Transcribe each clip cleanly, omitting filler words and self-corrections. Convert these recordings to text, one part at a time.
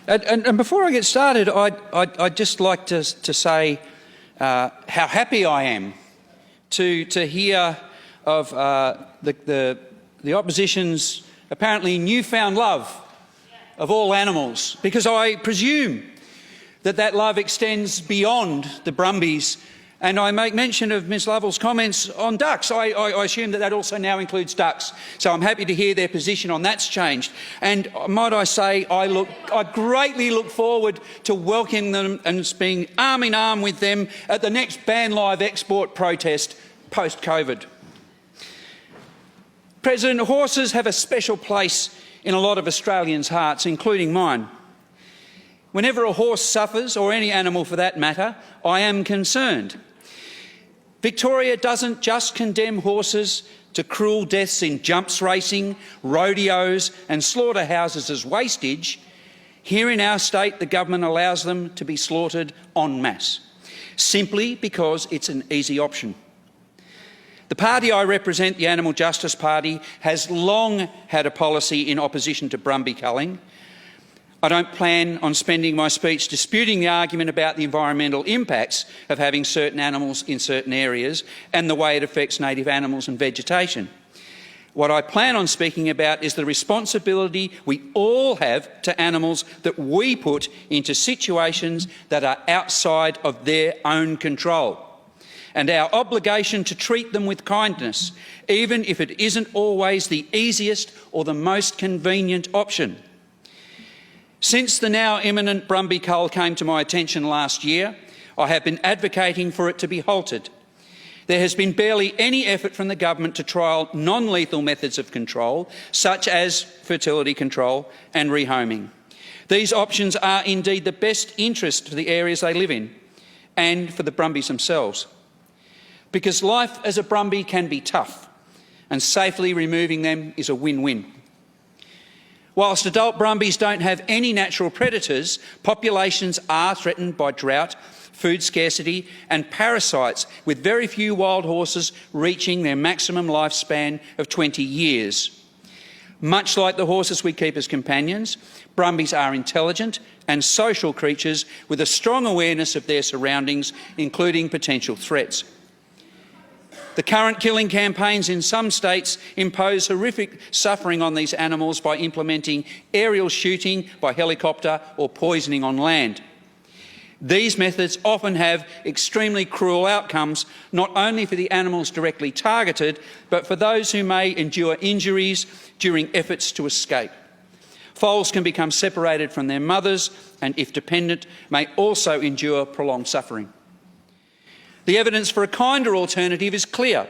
And before I get started, I'd just like to say how happy I am to hear of the opposition's apparently newfound love of all animals, because I presume that love extends beyond the brumbies. And I make mention of Ms Lovell's comments on ducks. I assume that also now includes ducks. So I'm happy to hear their position on that's changed. And might I say, I greatly look forward to welcoming them and being arm in arm with them at the next ban live export protest post-COVID. President, horses have a special place in a lot of Australians' hearts, including mine. Whenever a horse suffers, or any animal for that matter, I am concerned. Victoria doesn't just condemn horses to cruel deaths in jumps racing, rodeos and slaughterhouses as wastage. Here in our state, the government allows them to be slaughtered en masse, simply because it's an easy option. The party I represent, the Animal Justice Party, has long had a policy in opposition to brumby culling. I don't plan on spending my speech disputing the argument about the environmental impacts of having certain animals in certain areas and the way it affects native animals and vegetation. What I plan on speaking about is the responsibility we all have to animals that we put into situations that are outside of their own control, and our obligation to treat them with kindness, even if it isn't always the easiest or the most convenient option. Since the now imminent brumby cull came to my attention last year, I have been advocating for it to be halted. There has been barely any effort from the government to trial non-lethal methods of control, such as fertility control and rehoming. These options are indeed the best interest for the areas they live in and for the brumbies themselves. Because life as a brumby can be tough, and safely removing them is a win-win. Whilst adult brumbies don't have any natural predators, populations are threatened by drought, food scarcity and parasites, with very few wild horses reaching their maximum lifespan of 20 years. Much like the horses we keep as companions, brumbies are intelligent and social creatures with a strong awareness of their surroundings, including potential threats. The current killing campaigns in some states impose horrific suffering on these animals by implementing aerial shooting by helicopter or poisoning on land. These methods often have extremely cruel outcomes, not only for the animals directly targeted, but for those who may endure injuries during efforts to escape. Foals can become separated from their mothers and, if dependent, may also endure prolonged suffering. The evidence for a kinder alternative is clear.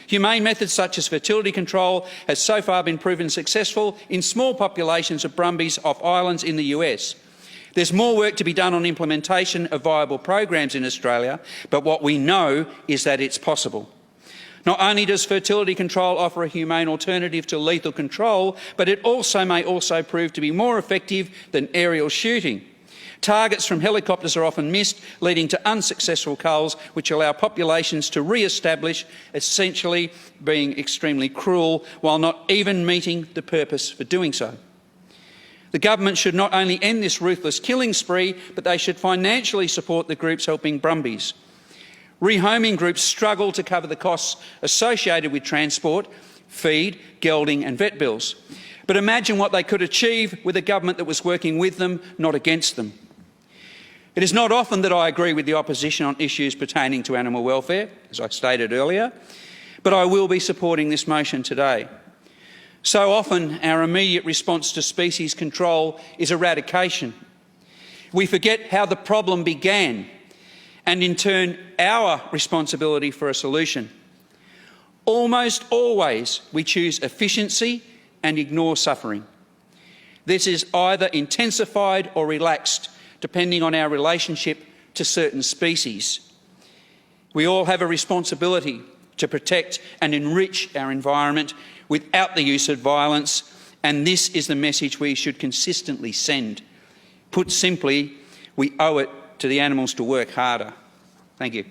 Humane methods such as fertility control has so far been proven successful in small populations of brumbies off islands in the US. There's more work to be done on implementation of viable programs in Australia, but what we know is that it's possible. Not only does fertility control offer a humane alternative to lethal control, but it may also prove to be more effective than aerial shooting. Targets from helicopters are often missed, leading to unsuccessful culls, which allow populations to re-establish, essentially being extremely cruel, while not even meeting the purpose for doing so. The government should not only end this ruthless killing spree, but they should financially support the groups helping brumbies. Rehoming groups struggle to cover the costs associated with transport, feed, gelding and vet bills. But imagine what they could achieve with a government that was working with them, not against them. It is not often that I agree with the opposition on issues pertaining to animal welfare, as I stated earlier, but I will be supporting this motion today. So often our immediate response to species control is eradication. We forget how the problem began and in turn our responsibility for a solution. Almost always we choose efficiency and ignore suffering. This is either intensified or relaxed, depending on our relationship to certain species. We all have a responsibility to protect and enrich our environment without the use of violence, and this is the message we should consistently send. Put simply, we owe it to the animals to work harder. Thank you.